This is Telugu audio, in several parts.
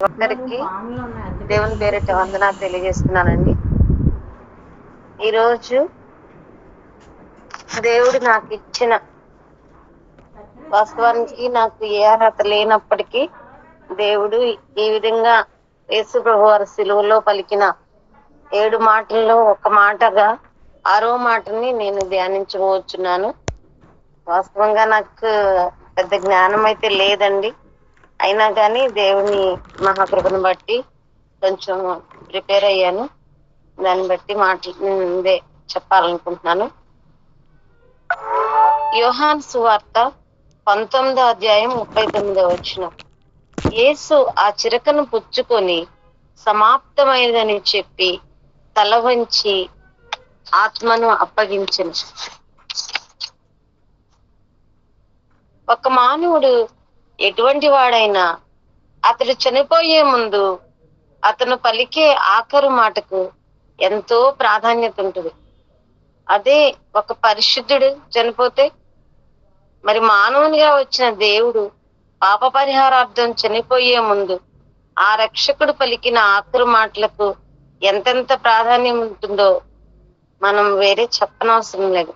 ఒక్కరికి దేవుని పేరిట వందనాలు తెలియజేస్తున్నానండి. ఈరోజు దేవుడు నాకు ఇచ్చిన, వాస్తవానికి నాకు ఏ అర్హత లేనప్పటికీ దేవుడు ఈ విధంగా యేసు ప్రభు వారి సిలువలో పలికిన 7 మాటల్లో ఒక మాటగా 6వ మాటని నేను ధ్యానించబోచున్నాను. వాస్తవంగా నాకు పెద్ద జ్ఞానం అయితే లేదండి. అయినా కానీ దేవుని మహాకృపను బట్టి కొంచెం ప్రిపేర్ అయ్యాను. దాన్ని బట్టి మాట్లాడే చెప్పాలనుకుంటున్నాను. యోహాను సువార్త 19వ అధ్యాయం 39వ వచనం. యేసు ఆ చిరకను పుచ్చుకొని సమాప్తమైనదని చెప్పి తల వంచి ఆత్మను అప్పగించెను. ఒక మానవుడు ఎటువంటి వాడైనా అతడు చనిపోయే ముందు అతను పలికే ఆఖరు మాటకు ఎంతో ప్రాధాన్యత ఉంటుంది. అదే ఒక పరిశుద్ధుడు చనిపోతే, మరి మానవునిగా వచ్చిన దేవుడు పాప పరిహారార్థం చనిపోయే ముందు ఆ రక్షకుడు పలికిన ఆఖరు మాటలకు ఎంతెంత ప్రాధాన్యం ఉంటుందో మనం వేరే చెప్పనవసరం లేదు.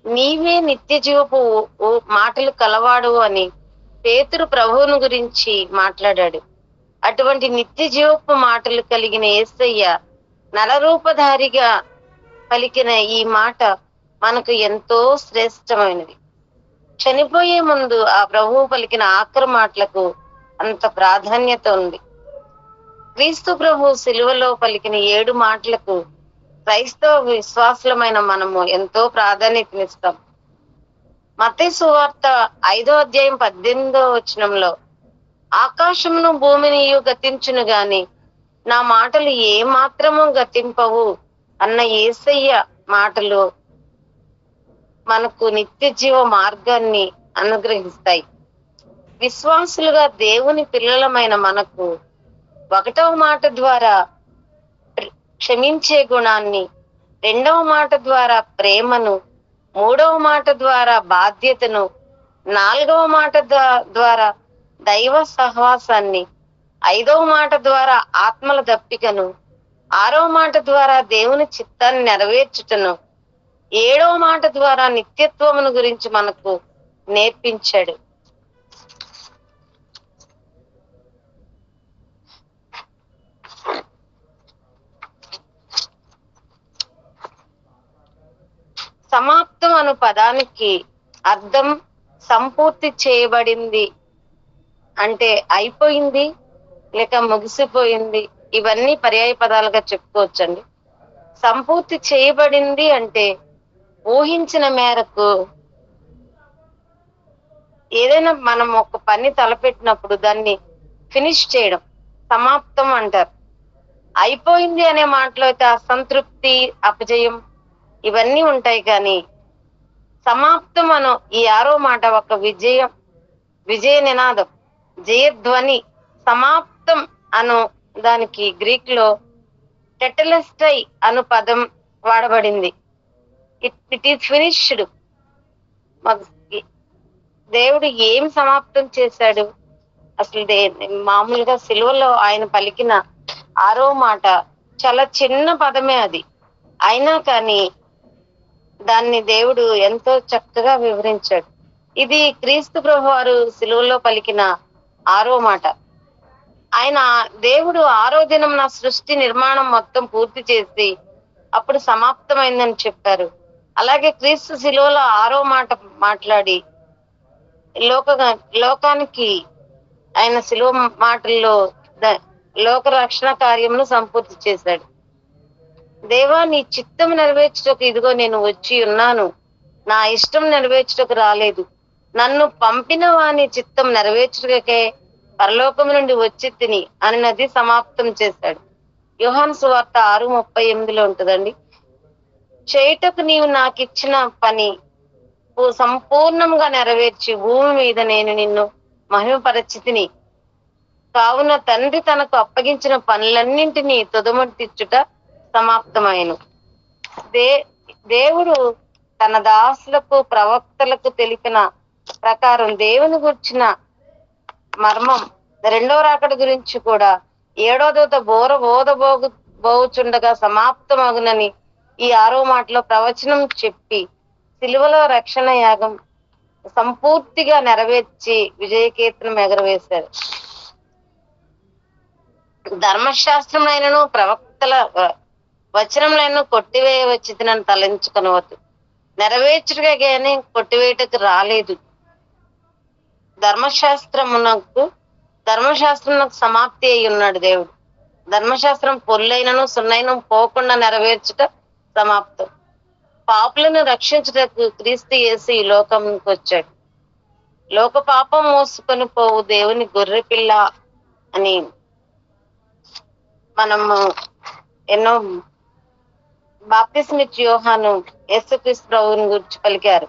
నీవే నిత్య జీవపు మాటలు కలవాడు అని పేతురు ప్రభువును గురించి మాట్లాడాడు. అటువంటి నిత్య జీవపు మాటలు కలిగిన యేసయ్య నరరూపధారిగా పలికిన ఈ మాట మనకు ఎంతో శ్రేష్టమైనది. చనిపోయే ముందు ఆ ప్రభువు పలికిన ఆఖరు మాటలకు అంత ప్రాధాన్యత ఉంది. క్రీస్తు ప్రభు సిలువలో పలికిన 7 మాటలకు క్రైస్తవ విశ్వాసులమైన మనము ఎంతో ప్రాధాన్యతనిస్తాం. మత్తయి సువార్త 5వ అధ్యాయం 18వ వచనంలో, ఆకాశమును భూమిని గతించును గాని నా మాటలు ఏ మాత్రము గతింపవు అన్న యేసయ్య మాటలు మనకు నిత్య జీవ మార్గాన్ని అనుగ్రహిస్తాయి. విశ్వాసులుగా దేవుని పిల్లలమైన మనకు 1వ మాట ద్వారా క్షమించే గుణాన్ని, 2వ మాట ద్వారా ప్రేమను, 3వ మాట ద్వారా బాధ్యతను, 4వ మాట ద్వారా దైవ సహవాసాన్ని, 5వ మాట ద్వారా ఆత్మల దప్పికను, 6వ మాట ద్వారా దేవుని చిత్తాన్ని నెరవేర్చుటను, 7వ మాట ద్వారా నిత్యత్వమును గురించి మనకు నేర్పించాడు. సమాప్తం అను పదానికి అర్థం సంపూర్తి చేయబడింది అంటే అయిపోయింది లేక ముగిసిపోయింది. ఇవన్నీ పర్యాయ పదాలుగా చెప్పుకోవచ్చండి. సంపూర్తి చేయబడింది అంటే ఊహించిన మేరకు ఏదైనా మనం ఒక పని తలపెట్టినప్పుడు దాన్ని ఫినిష్ చేయడం సమాప్తం అంటారు. అయిపోయింది అనే మాటలో అయితే అసంతృప్తి, అపజయం ఇవన్నీ ఉంటాయి. కానీ సమాప్తం అను ఈ 6వ మాట ఒక విజయ నినాదం, జయధ్వని. సమాప్తం అను దానికి గ్రీక్ లో టెటెలెస్టై అను పదం వాడబడింది. It is finished. దేవుడు ఏం సమాప్తం చేశాడు? అసలు మామూలుగా సిలువలో ఆయన పలికిన 6వ మాట చాలా చిన్న పదమే అది. అయినా కానీ దాన్ని దేవుడు ఎంతో చక్కగా వివరించాడు. ఇది క్రీస్తు ప్రభు వారు సిలువలో పలికిన 6వ మాట. ఆయన దేవుడు 6వ దినం నా సృష్టి నిర్మాణం మొత్తం పూర్తి చేసి అప్పుడు సమాప్తమైందని చెప్పారు. అలాగే క్రీస్తు సిలువలో 6వ మాట మాట్లాడి లోకానికి ఆయన సిలువ మాటల్లో లోక రక్షణ కార్యమును సంపూర్తి చేశాడు. దేవా, నీ చిత్తం నెరవేర్చుటకు ఇదిగో నేను వచ్చి ఉన్నాను. నా ఇష్టం నెరవేర్చుటకు రాలేదు, నన్ను పంపిన వాని చిత్తం నెరవేర్చుటకే పరలోకము నుండి వచ్చి తిని అన్నది సమాప్తం చేశాడు. యోహాను సువార్త 6:38లో ఉంటుందండి. చేయుటకు నీవు నాకిచ్చిన పని సంపూర్ణంగా నెరవేర్చి భూమి మీద నేను నిన్ను మహిమపరచితిని. కావున తండ్రి తనకు అప్పగించిన పనులన్నింటినీ తుదముట్టించుట సమాప్తమైను. దేవుడు తన దాసులకు ప్రవక్తలకు తెలిపిన ప్రకారం దేవుని గుర్చిన మర్మం రెండో రాకడ గురించి కూడా ఏడో దూత బోర బోచుండగా సమాప్తమగునని ఈ 6వ మాటలో ప్రవచనం చెప్పి సిలువలో రక్షణ యాగం సంపూర్తిగా నెరవేర్చి విజయకీర్తనం ఎగరవేశారు. ధర్మశాస్త్రములైనను ప్రవక్తల వచనములను కొట్టివేయవచ్చినని తలంచుకొనవద్దు. నెరవేర్చుటగా గాని కొట్టివేయటకు రాలేదు. ధర్మశాస్త్రమునకు సమాప్తి అయి ఉన్నాడు దేవుడు. ధర్మశాస్త్రం పొల్లైనను సున్నైన పోకుండా నెరవేర్చుట సమాప్తం. పాపులను రక్షించుటకు క్రీస్తు యేసు ఈ లోకంకి వచ్చాడు. లోక పాపం మోసుకొని పోవు దేవుని గొర్రెపిల్ల అని మనము ఎన్నో బాప్తిస్మిచ్చి యోహాను యేసుక్రీస్తు ప్రభువుని గురించి పలికారు.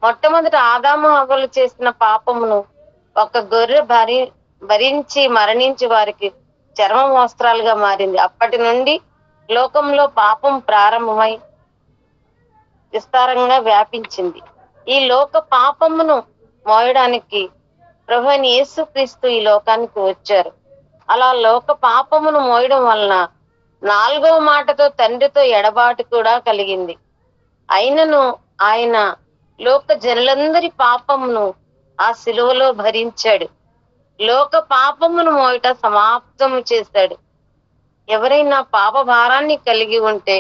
మొట్టమొదట ఆదాము హవ్వలు చేసిన పాపమును ఒక గొర్రె భరించి మరణించి వారికి చర్మం వస్త్రాలుగా మారింది. అప్పటి నుండి లోకంలో పాపం ప్రారంభమై విస్తారంగా వ్యాపించింది. ఈ లోక పాపమును మోయడానికి ప్రభువైన యేసుక్రీస్తు ఈ లోకానికి వచ్చారు. అలా లోక పాపమును మోయడం వలన 4వ మాటతో తండ్రితో ఎడబాటు కూడా కలిగింది. అయినను ఆయన లోక జనులందరి పాపమును ఆ సిలువలో భరించాడు. లోక పాపమును మోయట సమాప్తము చేశాడు. ఎవరైనా పాప భారాన్ని కలిగి ఉంటే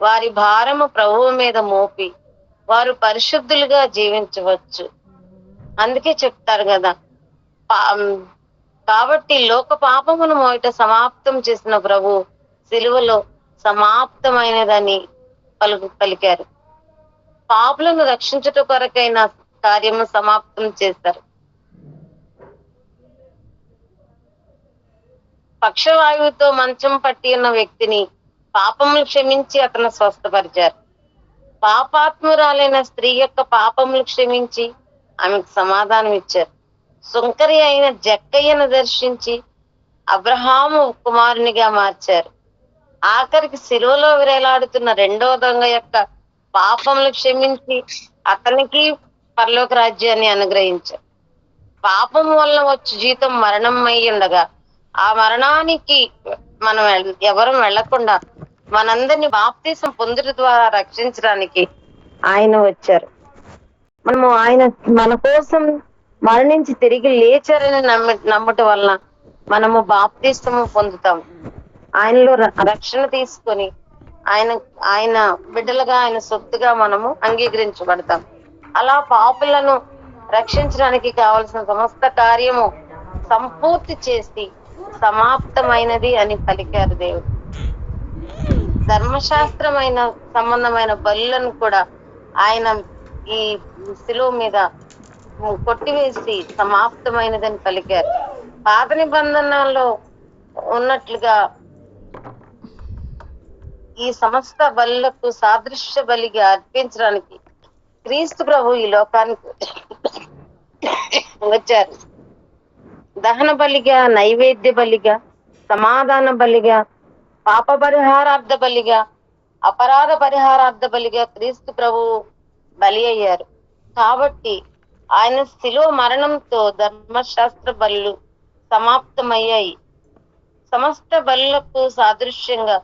వారి భారము ప్రభువు మీద మోపి వారు పరిశుద్ధులుగా జీవించవచ్చు. అందుకే చెప్తారు కదా, కాబట్టి లోక పాపమును మోయట సమాప్తం చేసిన ప్రభు సిలువలో సమాప్తమైనదని పలికారు. పాపులను రక్షించుట కొరకైన కార్యము సమాప్తం చేశారు. పక్షవాయువుతో మంచం పట్టి ఉన్న వ్యక్తిని పాపములు క్షమించి అతను స్వస్థపరిచారు. పాపాత్మురాలైన స్త్రీ యొక్క పాపములు క్షమించి ఆమెకు సమాధానం ఇచ్చారు. సుంకరి అయిన జక్కయ్యను దర్శించి అబ్రహాము కుమారునిగా మార్చారు. ఆఖరికి సిలువలో విరేలాడుతున్న రెండో దొంగ యొక్క పాపములు క్షమించి అతనికి పరలోక రాజ్యాన్ని అనుగ్రహించారు. పాపం వలన వచ్చి జీతం మరణం అయి ఉండగా ఆ మరణానికి మనం ఎవరం వెళ్లకుండా మనందరినీ బాప్తీసం పొందుట ద్వారా రక్షించడానికి ఆయన వచ్చారు. మనము ఆయన మన కోసం మరణించి తిరిగి లేచారని నమ్మటం వలన మనము బాప్తీసము పొందుతాం. ఆయనలో రక్షణ తీసుకొని ఆయన బిడ్డలుగా, ఆయన సొత్తుగా మనము అంగీకరించబడతాం. అలా పాపులను రక్షించడానికి కావలసిన సమస్త కార్యము సంపూర్తి చేసి సమాప్తమైనది అని పలికారు దేవుడు. ధర్మశాస్త్రమైన సంబంధమైన బలులను కూడా ఆయన ఈ శిలువ మీద కొట్టివేసి సమాప్తమైనదని పలికారు. పాత నిబంధనలో ఉన్నట్లుగా ఈ సమస్త బలులకు సాదృశ్య బలిగా అర్పించడానికి క్రీస్తు ప్రభు ఈ లోకానికి వచ్చారు. దహన బలిగా, నైవేద్య బలిగా, సమాధాన బలిగా, పాప పరిహారార్థ బలిగా, అపరాధ పరిహారార్థ బలిగా క్రీస్తు ప్రభువు బలి అయ్యారు. కాబట్టి ఆయన శిలువ మరణంతో ధర్మశాస్త్ర బలులు సమాప్తమయ్యాయి. సమస్త బలులకు సాదృశ్యంగా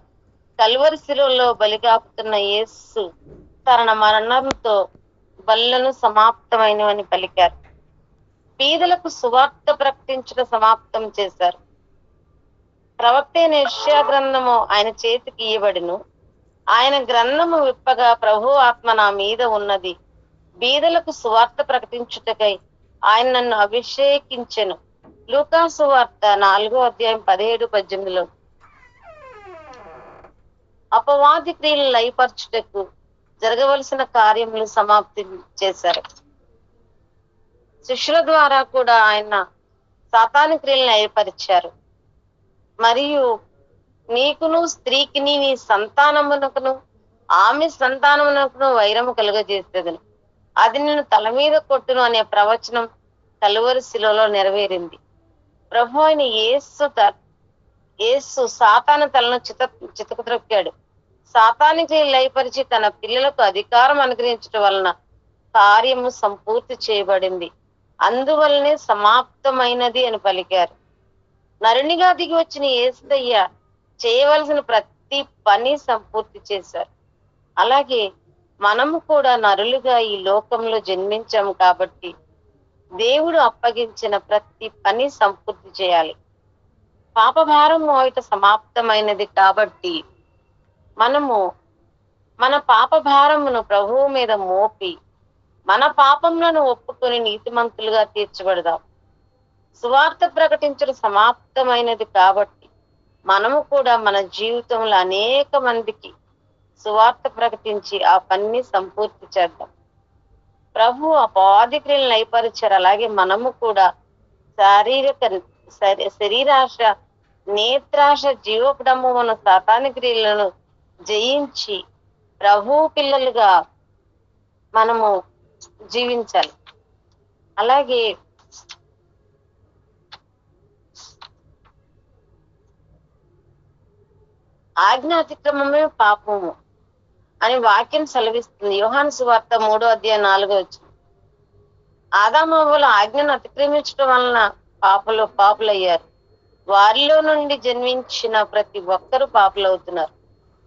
కల్వరి శిలువలో బలిగాపుతున్న యేసు తన మరణంతో బలులను సమాప్తమైనవని పలికారు. పీదలకు సువార్త ప్రకటించడం సమాప్తం చేశారు. ప్రవక్త అయిన యెషయా గ్రంథము ఆయన చేతికి ఇయ్యబడిను. ఆయన గ్రంథము విప్పగా ప్రభు ఆత్మ నా మీద ఉన్నది, బీదలకు సువార్త ప్రకటించుటకై ఆయన నన్ను అభిషేకించెను. లూకా సువార్త 4వ అధ్యాయం 17-18. అపవాది క్రియలు లయపరచుటకు జరగవలసిన కార్యములు సమాప్తి చేశారు. శిష్యుల ద్వారా కూడా ఆయన సాతాను క్రియలను లయపరిచారు. మరియు నీకును స్త్రీకిని నీ సంతానమునకును ఆమె సంతానమునకును వైరము కలుగజేసేదని, అది నిన్ను తల మీద కొట్టును అనే ప్రవచనం కలువరి శిలువలో నెరవేరింది. ప్రభు అయిన యేసు సాతాను తలను చితకత్రొక్కాడు. సాతానికి లయపరిచి తన పిల్లలకు అధికారం అనుగ్రహించడం వలన కార్యము సంపూర్తి చేయబడింది. అందువల్లనే సమాప్తమైనది అని పలికారు. నరునిగా దిగి వచ్చిన యేసయ్య చేయవలసిన ప్రతి పని సంపూర్తి చేశారు. అలాగే మనము కూడా నరులుగా ఈ లోకంలో జన్మించాము కాబట్టి దేవుడు అప్పగించిన ప్రతి పని సంపూర్తి చేయాలి. పాపభారం మోయట సమాప్తమైనది కాబట్టి మనము మన పాపభారమును ప్రభువు మీద మోపి మన పాపములను ఒప్పుకొని నీతిమంతులుగా తీర్చబడదాం. సువార్త ప్రకటించడం సమాప్తమైనది కాబట్టి మనము కూడా మన జీవితంలో అనేక మందికి సువార్త ప్రకటించి ఆ పనిని సంపూర్తి చేద్దాం. ప్రభు అపాది క్రియలను లయపరిచారు. అలాగే మనము కూడా శరీరాశ, నేత్రాశ, జీవోపడమ్మున సాతాని క్రియలను జయించి ప్రభు పిల్లలుగా మనము జీవించాలి. అలాగే ఆజ్ఞ అతిక్రమమే పాపము అని వాక్యం సెలవిస్తుంది. యోహాను సువార్త 3:4 ఆదామవ్వలు ఆజ్ఞను అతిక్రమించడం వలన పాపులయ్యారు. వారిలో నుండి జన్మించిన ప్రతి ఒక్కరూ పాపులవుతున్నారు.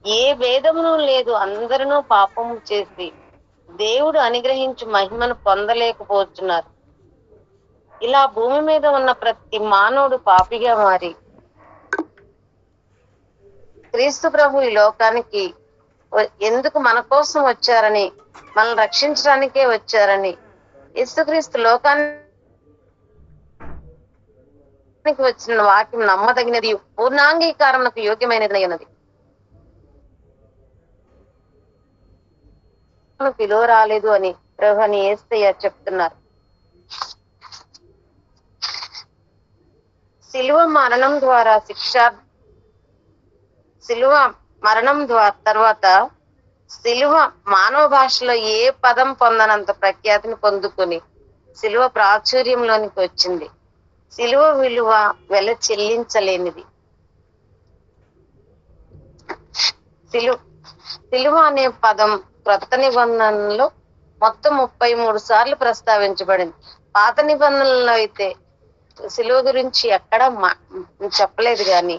ఏ భేదమును లేదు, అందరూ పాపము చేసి దేవుడు అనుగ్రహించి మహిమను పొందలేకపోతున్నారు. ఇలా భూమి మీద ఉన్న ప్రతి మానవుడు పాపిగా మారి క్రీస్తు ప్రభు ఈ లోకానికి ఎందుకు మన కోసం వచ్చారని, మనల్ని రక్షించడానికే వచ్చారని, యేసుక్రీస్తు లోకానికి వచ్చిన వాక్యం నమ్మదగినది, పూర్ణాంగీకారమునకు యోగ్యమైనది అన్నది. పిలువ రాలేదు అని ప్రభుని యేసయ్య చెప్తున్నారు. శిలువ మరణం తర్వాత శిలువ మానవ భాషలో ఏ పదం పొందనంత ప్రఖ్యాతిని పొందుకొని శిలువ ప్రాచుర్యంలోనికి వచ్చింది. శిలువ విలువ వెల చెల్లించలేనిది. శిలువ అనే పదం క్రొత్త నిబంధనలో మొత్తం 33 సార్లు ప్రస్తావించబడింది. పాత నిబంధనలో అయితే శిలువ గురించి ఎక్కడ చెప్పలేదు, కానీ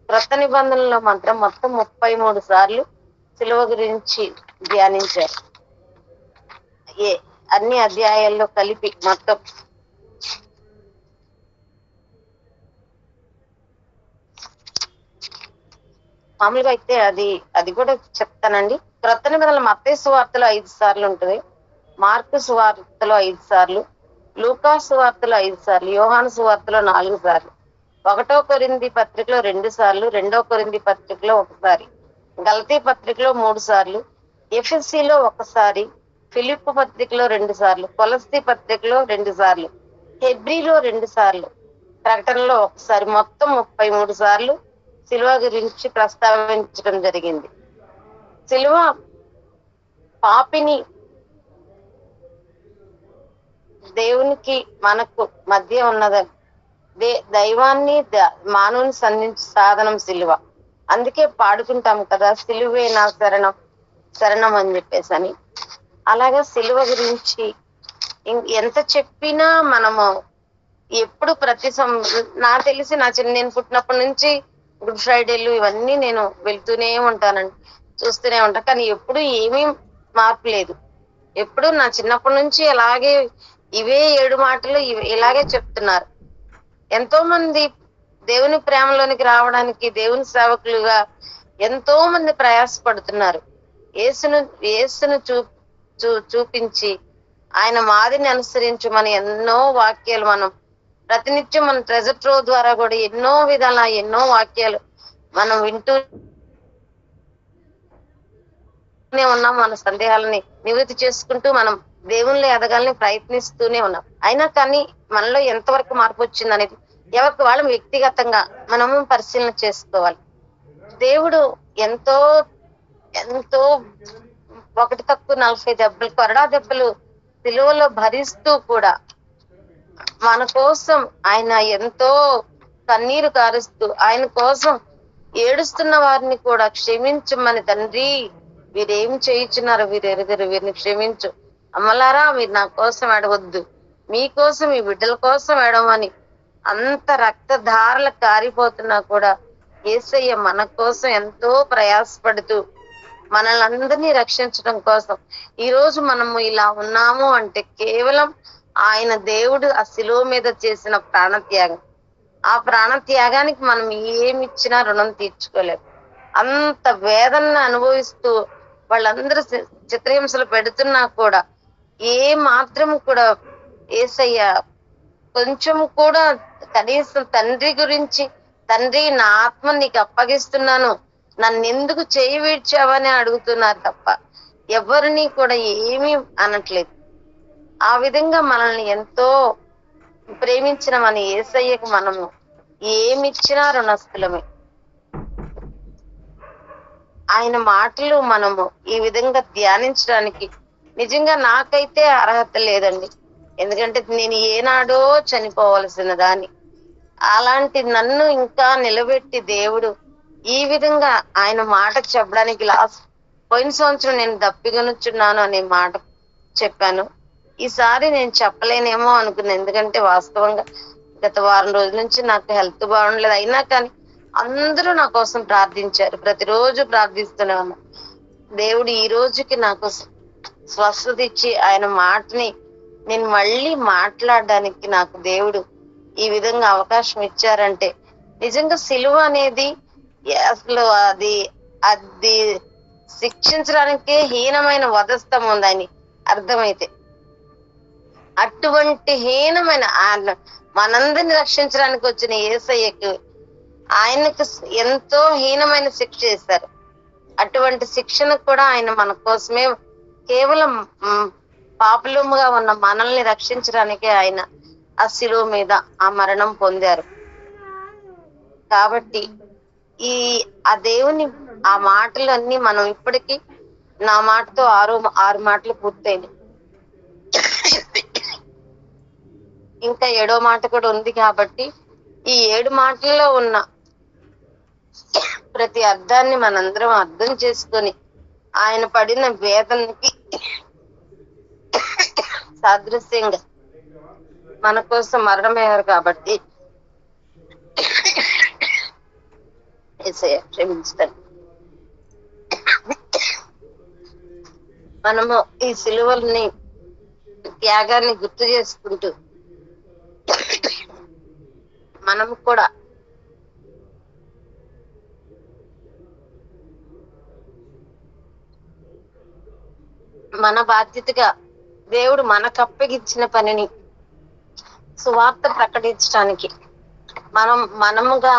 క్రొత్త నిబంధనలో మాత్రం మొత్తం 33 సార్లు శిలువ గురించి ధ్యానించారు. అన్ని అధ్యాయాల్లో కలిపి మొత్తం. మామూలుగా అయితే అది కూడా చెప్తానండి. క్రొత్త నిబంధనలు మత్తయి సువార్తలో 5 సార్లు ఉంటుంది, మార్కు సువార్తలో 5 సార్లు, లూకా సువార్తలో 5 సార్లు, యోహాను సువార్తలో 4 సార్లు, 1 కొరింథీ పత్రికలో 2 సార్లు, 2 కొరింథీ పత్రికలో 1 సారి, గలతీ పత్రికలో 3 సార్లు, ఎఫెసీలో 1 సారి, ఫిలిప్పు పత్రికలో 2 సార్లు, కొలస్సీ పత్రికలో 2 సార్లు, హెబ్రీలో 2 సార్లు, ప్రకటనలో 1 సారి, మొత్తం 33 సార్లు శిలువ గురించి ప్రస్తావించడం జరిగింది. శిలువ పాపిని దేవునికి మనకు మధ్య ఉన్నదని, దైవాన్ని మానవుని సంధించే సాధనం శిలువ. అందుకే పాడుకుంటాం కదా, శిలువే నా శరణం అని చెప్పేసి అని. అలాగా శిలువ గురించి ఎంత చెప్పినా మనము ఎప్పుడు నాకు తెలిసి నేను పుట్టినప్పటి నుంచి గుడ్ ఫ్రైడేలు ఇవన్నీ నేను వెళ్తూనే ఉంటానండి, చూస్తూనే ఉంటాను. కానీ ఎప్పుడు ఏమీ మార్పు లేదు. ఎప్పుడు నా చిన్నప్పటి నుంచి అలాగే ఇవే 7 మాటలు ఇలాగే చెప్తున్నారు. ఎంతో మంది దేవుని ప్రేమలోనికి రావడానికి దేవుని సేవకులుగా ఎంతో మంది ప్రయాసపడుతున్నారు. యేసును చూపించి ఆయన మాదిరిని అనుసరించి మన ఎన్నో వాక్యాలు మనం ప్రతినిత్యం మన ట్రెజర్ ట్రోవ్ ద్వారా కూడా ఎన్నో విధాల ఎన్నో వాక్యాలు మనం వింటూనే ఉన్నాం. మన సందేహాలని నివృత్తి చేసుకుంటూ మనం దేవుళ్ళు ఎదగాలని ప్రయత్నిస్తూనే ఉన్నాం. అయినా కానీ మనలో ఎంతవరకు మార్పు వచ్చింది అనేది ఎవరికి వాళ్ళు వ్యక్తిగతంగా మనము పరిశీలన చేసుకోవాలి. దేవుడు ఎంతో 1 దెబ్బలు కొరడా దెబ్బలు సిలువలో భరిస్తూ కూడా మన కోసం ఆయన ఎంతో కన్నీరు కారుస్తూ ఆయన కోసం ఏడుస్తున్న వారిని కూడా క్షమించమని, తండ్రి వీరేం చేయించున్నారు, వీరు ఎరుగరు, వీరిని క్షమించు, అమ్మలారా మీరు నా కోసం అడగొద్దు, మీకోసం, మీ బిడ్డల కోసం ఏడవమని అంత రక్తధారలు కారిపోతున్నా కూడా యేసయ్య మన కోసం ఎంతో ప్రయాసపడుతూ మనల్ని అందరినీ రక్షించడం కోసం ఈ రోజు మనము ఇలా ఉన్నాము అంటే కేవలం ఆయన దేవుడు ఆ శిలువ మీద చేసిన ప్రాణత్యాగం. ఆ ప్రాణత్యాగానికి మనం ఏమిచ్చినా రుణం తీర్చుకోలేము. అంత వేదనను అనుభవిస్తూ వాళ్ళందరూ చిత్రహింసలు పెడుతున్నా కూడా ఏ మాత్రం కూడా యేసయ్య కొంచెం కూడా కనీసం తండ్రి గురించి, తండ్రి నా ఆత్మ నీకు అప్పగిస్తున్నాను, నన్ను ఎందుకు చేయి వీడ్చావని అడుగుతున్నారు తప్ప ఎవరిని కూడా ఏమీ అనట్లేదు. ఆ విధంగా మనల్ని ఎంతో ప్రేమించిన మన యేసయ్యకు మనము ఏమిచ్చినా రుణస్థులమే. ఆయన మాటలు మనము ఈ విధంగా ధ్యానించడానికి నిజంగా నాకైతే అర్హత లేదండి. ఎందుకంటే నేను ఏనాడో చనిపోవలసిన దాన్ని, అలాంటి నన్ను ఇంకా నిలబెట్టి దేవుడు ఈ విధంగా ఆయన మాట చెప్పడానికి పోయిన సంవత్సరం నేను దప్పిగొనుచున్నాను అనే మాట చెప్పాను. ఈసారి నేను చెప్పలేనేమో అనుకున్నాను. ఎందుకంటే వాస్తవంగా గత వారం రోజుల నుంచి నాకు హెల్త్ బాగుండలేదు. అయినా కానీ అందరూ నా కోసం ప్రార్థించారు. ప్రతిరోజు ప్రార్థిస్తూనే ఉన్నా. దేవుడు ఈ రోజుకి నాకు స్వస్థత ఇచ్చి ఆయన మాటని నేను మళ్ళీ మాట్లాడడానికి నాకు దేవుడు ఈ విధంగా అవకాశం ఇచ్చారంటే నిజంగా సిలువ అనేది అసలు అది అది శిక్షించడానికే హీనమైన వధస్థం ఉందని అర్థమైతే, అటువంటి హీనమైన మనందరిని రక్షించడానికి వచ్చిన యేసయ్యకు ఆయనకు ఎంతో హీనమైన శిక్ష చేశారు. అటువంటి శిక్షను కూడా ఆయన మన కోసమే కేవలం పాపులముగా ఉన్న మనల్ని రక్షించడానికే ఆయన ఆ శిలువ మీద ఆ మరణం పొందారు. కాబట్టి ఆ దేవుని ఆ మాటలన్నీ మనం ఇప్పటికీ నా మాటతో ఆరు మాటలు పూర్తయినాయి. ఇంకా 7వ మాట కూడా ఉంది. కాబట్టి ఈ 7 మాటల్లో ఉన్న ప్రతి అర్థాన్ని మనందరం అర్థం చేసుకొని ఆయన పడిన వేదనకి సాదృశ్యంగా మన కోసం మరణమయ్యారు. కాబట్టి క్షమించండి. మనము ఈ సిలువల్ని త్యాగాన్ని గుర్తు చేసుకుంటూ మనము కూడా మన బాధ్యతగా దేవుడు మనకు అప్పగించిన పనిని సువార్త ప్రకటించడానికి మనముగా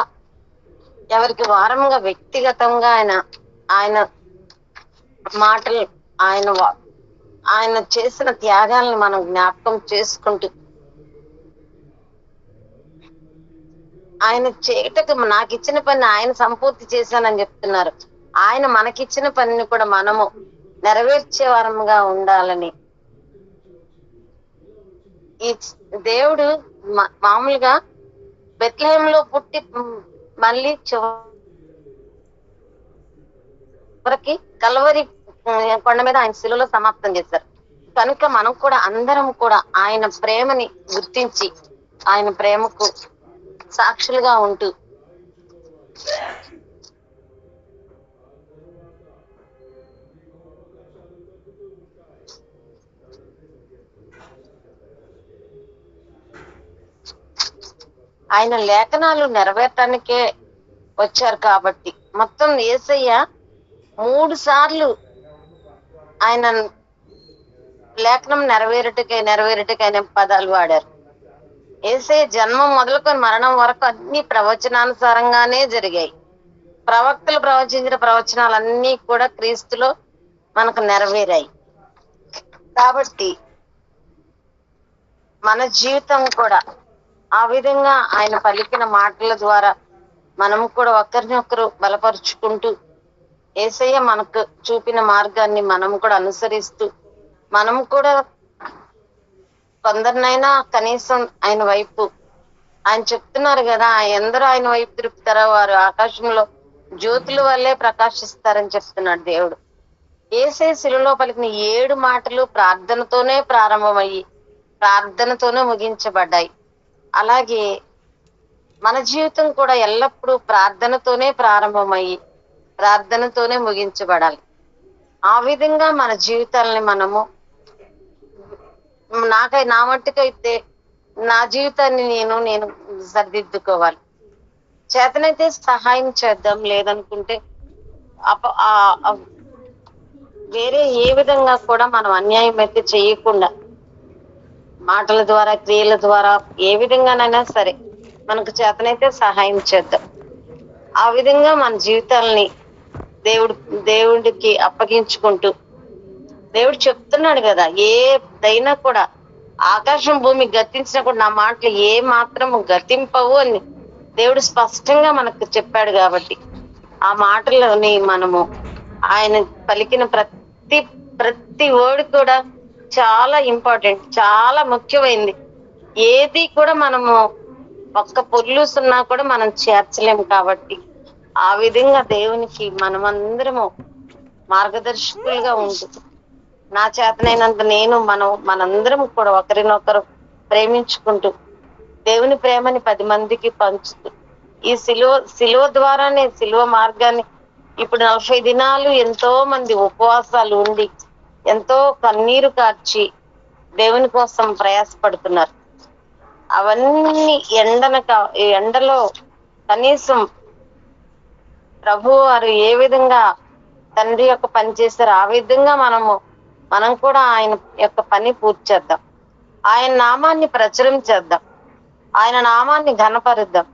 ఎవరికి వారముగా వ్యక్తిగతంగా ఆయన మాటలు ఆయన చేసిన త్యాగాలను మనం జ్ఞాపకం చేసుకుంటూ ఆయన చేయటకు నాకు ఇచ్చిన పని ఆయన సంపూర్తి చేశానని చెప్తున్నారు. ఆయన మనకిచ్చిన పనిని కూడా మనము నెరవేర్చే వారముగా ఉండాలని ఈ దేవుడు మామూలుగా బెత్లెహేంలో పుట్టి మళ్ళీ చివరికి కల్వరి కొండ మీద ఆయన శిలువలో సమాప్తం చేశారు. కనుక మనం కూడా అందరం కూడా ఆయన ప్రేమని గుర్తించి ఆయన ప్రేమకు సాక్షులుగా ఉంటూ ఆయన లేఖనాలు నెరవేర్టానికే వచ్చారు. కాబట్టి మొత్తం యేసయ్య 3 సార్లు ఆయన లేఖనం నెరవేరుటకైన పదాలు వాడారు. యేసయ్య జన్మం మొదలుకొని మరణం వరకు అన్ని ప్రవచనానుసారంగానే జరిగాయి. ప్రవక్తలు ప్రవచించిన ప్రవచనాలన్నీ కూడా క్రీస్తులో మనకు నెరవేరాయి. కాబట్టి మన జీవితం కూడా ఆ విధంగా ఆయన పలికిన మాటల ద్వారా మనం కూడా ఒకరినొకరు బలపరుచుకుంటూ యేసయ్య మనకు చూపిన మార్గాన్ని మనం కూడా అనుసరిస్తూ మనం కూడా కొందరినైనా కనీసం ఆయన వైపు ఆయన చెప్తున్నారు కదా, ఎందరూ ఆయన వైపు తిరుగుతారో వారు ఆకాశంలో జ్యోతుల వల్లే ప్రకాశిస్తారని చెప్తున్నాడు దేవుడు. యేసయ్య శిలువలో పలికిన 7 మాటలు ప్రార్థనతోనే ప్రారంభమయ్యి ప్రార్థనతోనే ముగించబడ్డాయి. అలాగే మన జీవితం కూడా ఎల్లప్పుడూ ప్రార్థనతోనే ప్రారంభమయ్యి ప్రార్థనతోనే ముగించబడాలి. ఆ విధంగా మన జీవితాలని మనము నా మట్టుకైతే నా జీవితాన్ని నేను సరిదిద్దుకోవాలి. చేతనైతే సహాయం చేద్దాం, లేదనుకుంటే వేరే ఏ విధంగా కూడా మనం అన్యాయం అయితే చేయకుండా మాటల ద్వారా, క్రియల ద్వారా ఏ విధంగానైనా సరే మనకు చేతనైతే సహాయం చేద్దాం. ఆ విధంగా మన జీవితాలని దేవుడికి అప్పగించుకుంటూ, దేవుడు చెప్తున్నాడు కదా, ఏదైనా కూడా ఆకాశం భూమి గతించినా కూడా నా మాటలు ఏ మాత్రము గతింపవు అని దేవుడు స్పష్టంగా మనకు చెప్పాడు. కాబట్టి ఆ మాటలని మనము ఆయన పలికిన ప్రతి వర్డ్ కూడా చాలా ఇంపార్టెంట్, చాలా ముఖ్యమైనది. ఏది కూడా మనము ఒక్క పొర్లుసున్నా కూడా మనం చేర్చలేము. కాబట్టి ఆ విధంగా దేవునికి మనమందరము మార్గదర్శకులుగా ఉంటూ, నా చేతనైనంత మనందరం కూడా ఒకరినొకరు ప్రేమించుకుంటూ దేవుని ప్రేమని 10 మందికి పంచుతూ, ఈ సిలువ ద్వారానే, సిలువ మార్గాన్ని ఇప్పుడు 40 దినాలు ఎంతో మంది ఉపవాసాలు ఉండి ఎంతో కన్నీరు కార్చి దేవుని కోసం ప్రయాసపడుతున్నారు. అవన్నీ ఎండలో కనీసం ప్రభు వారు ఏ విధంగా తండ్రి యొక్క పని చేశారో ఆ విధంగా మనం కూడా ఆయన యొక్క పని పూర్తి చేద్దాం. ఆయన నామాన్ని ప్రచురం చేద్దాం, ఆయన నామాన్ని ఘనపరుద్దాం.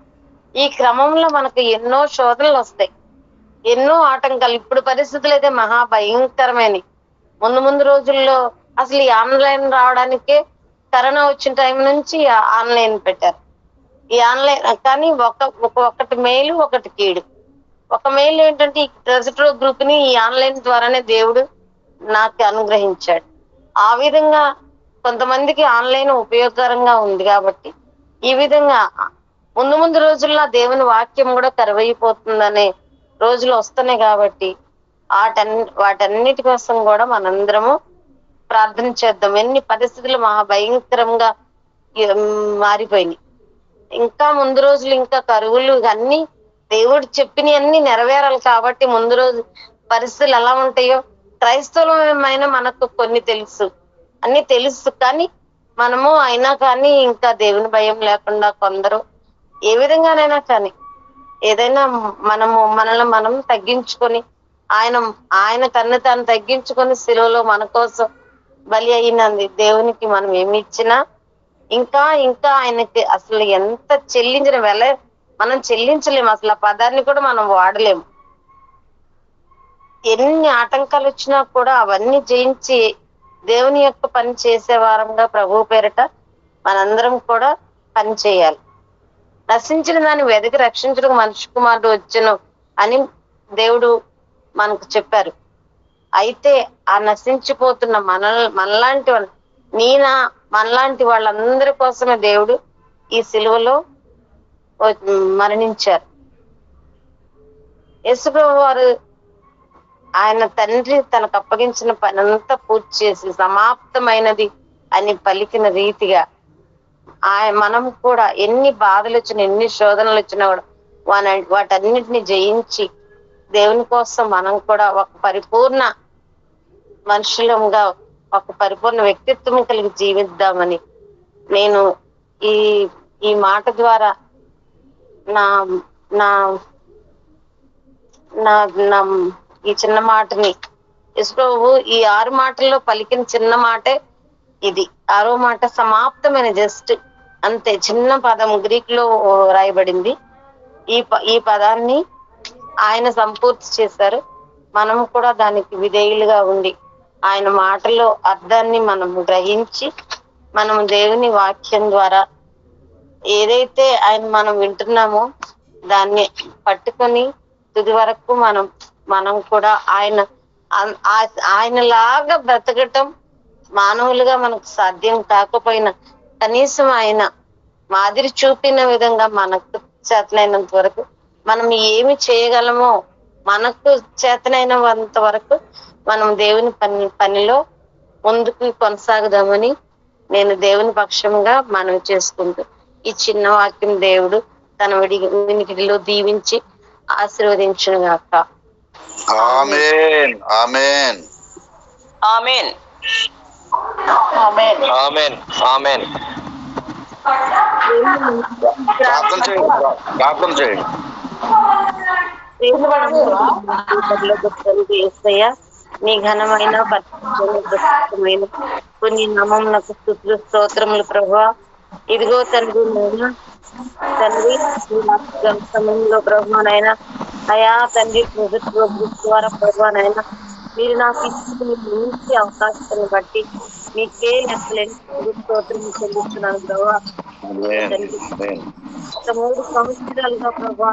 ఈ క్రమంలో మనకు ఎన్నో శోధనలు వస్తాయి, ఎన్నో ఆటంకాలు. ఇప్పుడు పరిస్థితులు అయితే మహా భయంకరమైనవి. ముందు రోజుల్లో అసలు ఈ ఆన్లైన్ రావడానికే కరోనా వచ్చిన టైం నుంచి ఆన్లైన్ పెట్టారు. ఈ ఆన్లైన్ కానీ ఒకటి మేలు, ఒకటి కీడు. ఒక మేలు ఏంటంటే ఈ ట్రెజర్ గ్రూప్ ని ఈ ఆన్లైన్ ద్వారానే దేవుడు నాకు అనుగ్రహించాడు. ఆ విధంగా కొంతమందికి ఆన్లైన్ ఉపయోగకరంగా ఉంది. కాబట్టి ఈ విధంగా ముందు రోజుల్లో దేవుని వాక్యం కూడా కరువైపోతుందనే రోజులు వస్తున్నాయి. కాబట్టి వాటన్నిటి కోసం కూడా మనందరము ప్రార్థన చేద్దాం. ఎన్ని పరిస్థితులు మహా భయంకరంగా మారిపోయినాయి. ఇంకా ముందు రోజులు ఇంకా కరువులు అన్ని దేవుడు చెప్పినవన్నీ నెరవేరాలి. కాబట్టి ముందు రోజు పరిస్థితులు ఎలా ఉంటాయో క్రైస్తవులమైన మనకు కొన్ని అన్ని తెలుసు. కానీ మనము అయినా కానీ ఇంకా దేవుని భయం లేకుండా కొందరు ఏ విధంగానైనా కానీ ఏదైనా మనల్ని మనం తగ్గించుకొని ఆయన తన్ను తాను తగ్గించుకొని శిలువలో మన కోసం బలి అయినంది దేవునికి మనం ఏమి ఇచ్చినా ఇంకా ఆయనకి అసలు ఎంత చెల్లించిన వెల మనం చెల్లించలేము. అసలు ఆ పదాన్ని కూడా మనం వాడలేము. ఎన్ని ఆటంకాలు వచ్చినా కూడా అవన్నీ జయించి దేవుని యొక్క పని చేసే వారంగా ప్రభు పేరిట మనందరం కూడా పని చేయాలి. నశించిన దాన్ని వెతికి రక్షించడం మనిషి కుమారుడు వచ్చును అని దేవుడు మనకు చెప్పారు. అయితే ఆ నశించిపోతున్న మనలాంటి మనలాంటి వాళ్ళందరి కోసమే దేవుడు ఈ సిలువలో మరణించారు. యేసుప్రభు వారు ఆయన తండ్రి తనకు అప్పగించిన పనంతా పూర్తి చేసి సమాప్తమైనది అని పలికిన రీతిగా మనం కూడా ఎన్ని బాధలు వచ్చినా, ఎన్ని శోధనలు వచ్చినా కూడా వాటన్నిటిని జయించి దేవుని కోసం మనం కూడా ఒక పరిపూర్ణ మనుషులంగా, ఒక పరిపూర్ణ వ్యక్తిత్వం కలిగి జీవిద్దామని నేను ఈ మాట ద్వారా నా నా నా ఈ చిన్న మాటని యేసుప్రభు ఈ 6 మాటల్లో పలికిన చిన్న మాటే ఇది. 6వ మాట సమాప్తమైన, జస్ట్ అంతే, చిన్న పదం గ్రీక్ లో రాయబడింది. ఈ పదాన్ని ఆయన సంపూర్తి చేశారు. మనం కూడా దానికి విధేయులుగా ఉండి ఆయన మాటలో అర్థాన్ని మనం గ్రహించి మనం దేవుని వాక్యం ద్వారా ఏదైతే మనం వింటున్నామో దాన్ని పట్టుకొని తుది వరకు మనం కూడా ఆయనలాగా బ్రతకటం మానవులుగా మనకు సాధ్యం కాకపోయినా కనీసం ఆయన మాదిరి చూపిన విధంగా మనకు చేతనైనంత వరకు మనం ఏమి చేయగలమో మనకు చేతనైనంత వరకు మనం దేవుని పనిలో ముందుకు కొనసాగుదామని నేను దేవుని పక్షంగా మనవి చేసుకుంటూ ఈ చిన్న వాక్యం దేవుడు తన వినికిడిలో దీవించి ఆశీర్వదించును గాక. ఆమేన్ ఆమేన్ ఆమేన్ ఆమేన్ ఆమేన్ ఆమేన్. ప్రార్థన చేయండి, ప్రార్థన చేయండి. యేసయ్య, నీ ఘనమైన పరిశుద్ధమైన కొన్ని నామమునకు స్తుతులు స్తోత్రములు ప్రభువా. ఇదిగో తండ్రి నాయన, తండ్రి సమయంలో ప్రభువానైనా అయా తండ్రి ప్రభుత్వ ద్వారా ప్రభువానైనా మీరు నాకు ఇచ్చిన మంచి అవకాశాన్ని బట్టి మీకే లెక్కలేని స్తోత్రం చెల్లిస్తున్నాను ప్రభావ. ఆమేన్ ఆమేన్. 3 సంవత్సరాలుగా ప్రభావ